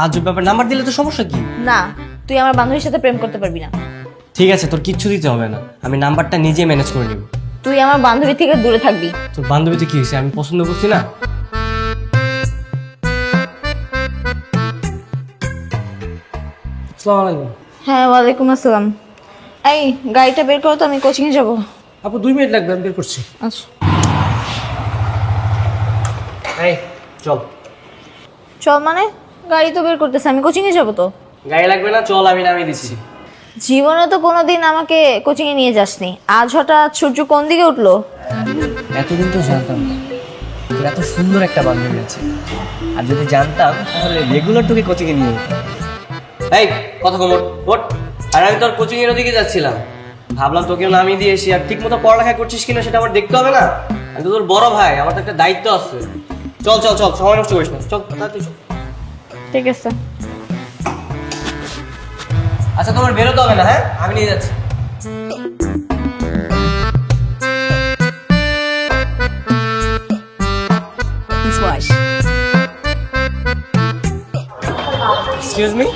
আজব ব্যাপার, নাম্বার দিলে তো সমস্যা কি? না, তুই আমার বান্ধবীর সাথে প্রেম করতে পারবি না। ঠিক আছে, তোর কিচ্ছু দিতে হবে না, আমি নাম্বারটা নিজে ম্যানেজ করে নিব। তুই আমার বান্ধবী থেকে দূরে থাকবি। তোর বান্ধবীতে কি হয়েছে? আমি পছন্দ করছি না? আসসালামু আলাইকুম। হ্যাঁ, ওয়ালাইকুম আসসালাম। এই গাড়িটা বের করো তো, আমি কোচিং এ যাবো। আপু 2 মিনিট লাগবে, আমি বের করছি। আচ্ছা, এই চল। চল মানে? গাড়ি তো বের করতেছে, আমি কোচিং এ যাবো তো। গাড়ি লাগবে না, চল, আমি নামিয়ে দিচ্ছি। জীবনে তো কোনোদিন আমাকে কোচিং এ নিয়ে যাসনি, আজ হঠাৎ সূর্য কোন দিকে উঠলো? এতদিন তো জানতাম না তোর এত সুন্দর একটা বান্ধবী আছে, আর যদি জানতাম তাহলে রেগুলার তোকে কোচিংয়ে নিয়ে যেতাম। এই কথা কম, ওঠ। আর আমি তোর কোচিং এর ওদিকে যাচ্ছিলাম, ভাবলাম তোকেও নামিয়ে দিয়ে এসি, আর ঠিক মতো পড়ালেখা করছিস কিনা সেটা আমার দেখতে হবে না? আমি তো তোর বড় ভাই, আমার তো একটা দায়িত্ব আছে। চল চল চল, সময় নষ্ট করিস না, চল তাড়াতাড়ি চল। ঠিক আছে। আচ্ছা, তোমার বেরোতে হবে না, হ্যাঁ, আমি নিয়ে যাচ্ছি। Excuse me.